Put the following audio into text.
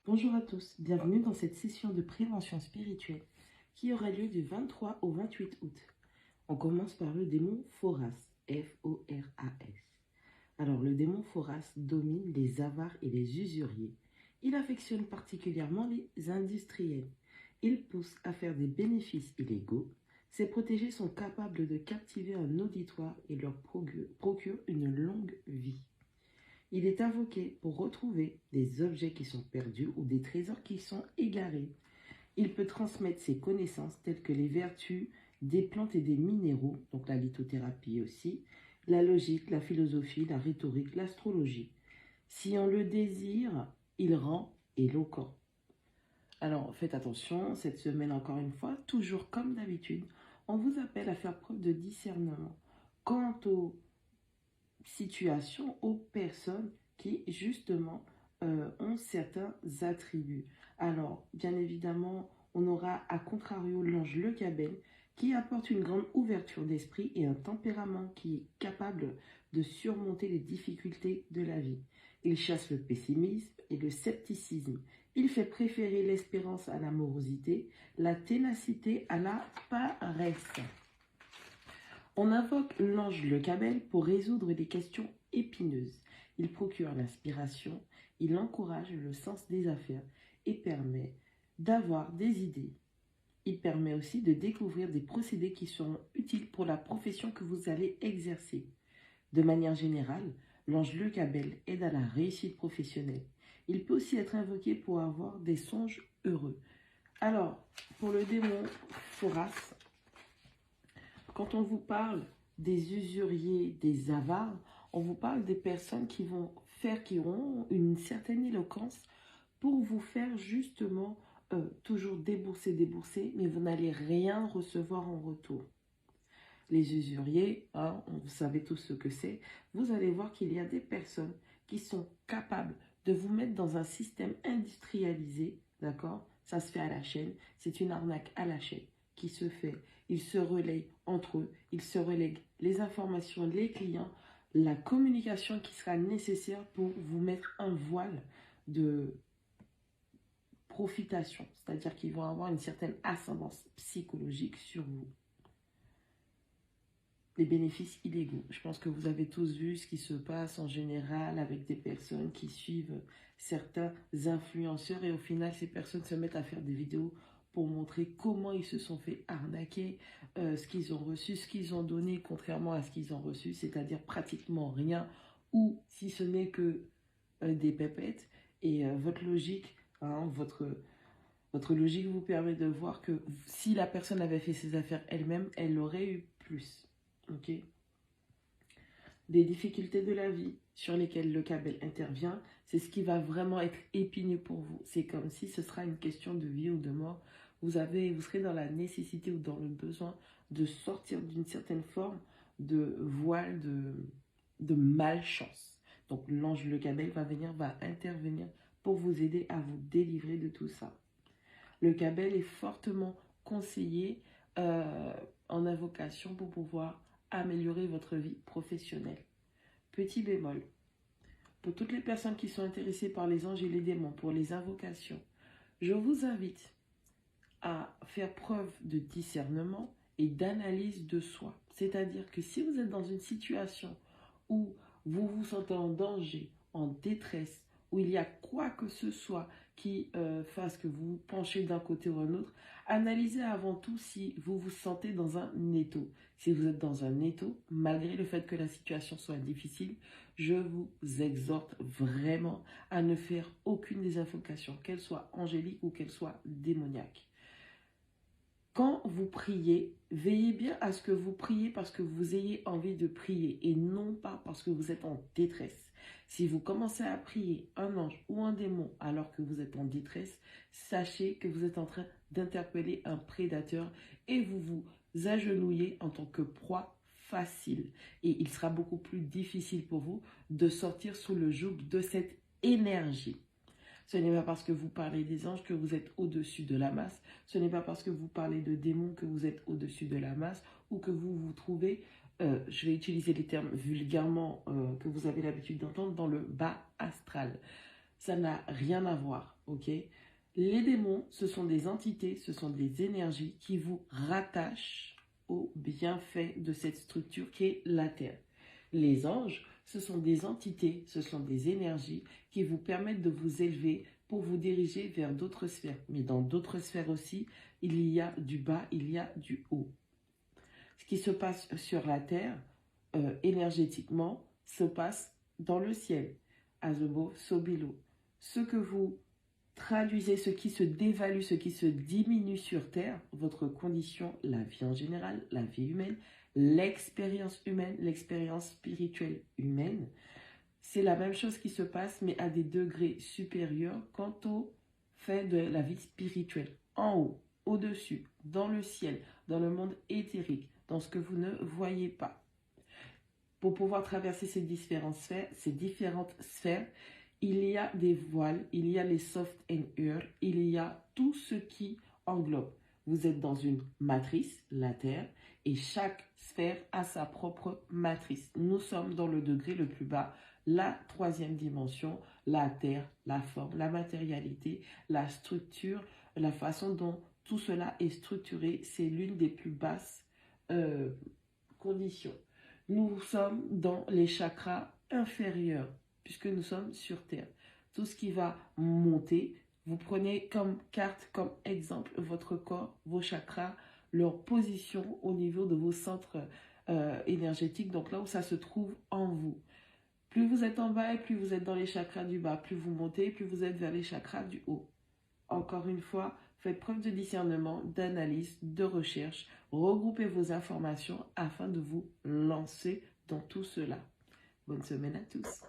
Bonjour à tous, bienvenue dans cette session de prévention spirituelle qui aura lieu du 23 au 28 août. On commence par le démon Foras, F-O-R-A-S. Alors le démon Foras domine les avares et les usuriers. Il affectionne particulièrement les industriels. Il pousse à faire des bénéfices illégaux. Ses protégés sont capables de captiver un auditoire et leur procure une longue vie. Il est invoqué pour retrouver des objets qui sont perdus ou des trésors qui sont égarés. Il peut transmettre ses connaissances telles que les vertus des plantes et des minéraux, donc la lithothérapie aussi, la logique, la philosophie, la rhétorique, l'astrologie. Si on le désire, il rend éloquent. Alors faites attention, cette semaine encore une fois, toujours comme d'habitude, on vous appelle à faire preuve de discernement quant aux situations, aux personnes qui justement ont certains attributs. Alors, bien évidemment, on aura à contrario l'ange Le Gabelle qui apporte une grande ouverture d'esprit et un tempérament qui est capable de surmonter les difficultés de la vie. Il chasse le pessimisme et le scepticisme. Il fait préférer l'espérance à l'amorosité, la ténacité à la paresse. On invoque l'ange Le Gabelle pour résoudre des questions épineuses. Il procure l'inspiration, il encourage le sens des affaires et permet d'avoir des idées. Il permet aussi de découvrir des procédés qui seront utiles pour la profession que vous allez exercer. De manière générale, l'ange Le Gabelle aide à la réussite professionnelle. Il peut aussi être invoqué pour avoir des songes heureux. Alors, pour le démon Foras, quand on vous parle des usuriers, des avares, on vous parle des personnes qui auront une certaine éloquence pour vous faire justement toujours débourser, mais vous n'allez rien recevoir en retour. Les usuriers, vous savez tous ce que c'est, vous allez voir qu'il y a des personnes qui sont capables de vous mettre dans un système industrialisé, d'accord? Ça se fait à la chaîne, c'est une arnaque à la chaîne qui se fait. Ils se relayent entre eux, ils se relèguent les informations, les clients, la communication qui sera nécessaire pour vous mettre un voile de profitation, c'est-à-dire qu'ils vont avoir une certaine ascendance psychologique sur vous. Les bénéfices illégaux. Je pense que vous avez tous vu ce qui se passe en général avec des personnes qui suivent certains influenceurs et au final ces personnes se mettent à faire des vidéos pour montrer comment ils se sont fait arnaquer, ce qu'ils ont reçu, ce qu'ils ont donné contrairement à ce qu'ils ont reçu, c'est-à-dire pratiquement rien ou si ce n'est que des pépettes et votre logique, votre logique vous permet de voir que si la personne avait fait ses affaires elle-même, elle aurait eu plus. Ok. Des difficultés de la vie sur lesquelles le Gabelle intervient, c'est ce qui va vraiment être épineux pour vous. C'est comme si ce sera une question de vie ou de mort. Vous serez dans la nécessité ou dans le besoin de sortir d'une certaine forme de voile de malchance. Donc l'ange Le Gabelle va intervenir pour vous aider à vous délivrer de tout ça. Le Gabelle est fortement conseillé en invocation pour pouvoir améliorer votre vie professionnelle. Petit bémol, pour toutes les personnes qui sont intéressées par les anges et les démons, pour les invocations, je vous invite à faire preuve de discernement et d'analyse de soi. C'est-à-dire que si vous êtes dans une situation où vous vous sentez en danger, en détresse, où il y a quoi que ce soit qui fasse que vous vous penchez d'un côté ou un autre, analysez avant tout si vous vous sentez dans un étau. Si vous êtes dans un étau, malgré le fait que la situation soit difficile, je vous exhorte vraiment à ne faire aucune des invocations, qu'elle soit angélique ou qu'elle soit démoniaque. Quand vous priez, veillez bien à ce que vous priez parce que vous ayez envie de prier et non pas parce que vous êtes en détresse. Si vous commencez à prier un ange ou un démon alors que vous êtes en détresse, sachez que vous êtes en train d'interpeller un prédateur et vous vous agenouillez en tant que proie facile. Et il sera beaucoup plus difficile pour vous de sortir sous le joug de cette énergie. Ce n'est pas parce que vous parlez des anges que vous êtes au-dessus de la masse. Ce n'est pas parce que vous parlez de démons que vous êtes au-dessus de la masse ou que vous vous trouvez, je vais utiliser les termes vulgairement que vous avez l'habitude d'entendre, dans le bas astral. Ça n'a rien à voir. ok? Les démons, ce sont des entités, ce sont des énergies qui vous rattachent au bienfait de cette structure qui est la Terre. Les anges, ce sont des entités, ce sont des énergies qui vous permettent de vous élever pour vous diriger vers d'autres sphères. Mais dans d'autres sphères aussi, il y a du bas, il y a du haut. Ce qui se passe sur la Terre, énergétiquement, se passe dans le ciel. Azobo, Sobilo. Ce que vous traduisez, ce qui se dévalue, ce qui se diminue sur Terre, votre condition, la vie en général, la vie humaine, l'expérience humaine, l'expérience spirituelle humaine, c'est la même chose qui se passe, mais à des degrés supérieurs quant au fait de la vie spirituelle. En haut, au-dessus, dans le ciel, dans le monde éthérique, dans ce que vous ne voyez pas. Pour pouvoir traverser ces différentes sphères, il y a des voiles, il y a les soft and earth, il y a tout ce qui englobe. Vous êtes dans une matrice, la Terre, et chaque sphère a sa propre matrice. Nous sommes dans le degré le plus bas, la troisième dimension, la Terre, la forme, la matérialité, la structure, la façon dont tout cela est structuré, c'est l'une des plus basses conditions. Nous sommes dans les chakras inférieurs, puisque nous sommes sur Terre. Tout ce qui va monter, vous prenez comme carte, comme exemple, votre corps, vos chakras, leur position au niveau de vos centres énergétiques, donc là où ça se trouve en vous. Plus vous êtes en bas et plus vous êtes dans les chakras du bas. Plus vous montez, plus vous êtes vers les chakras du haut. Encore une fois, faites preuve de discernement, d'analyse, de recherche. Regroupez vos informations afin de vous lancer dans tout cela. Bonne semaine à tous.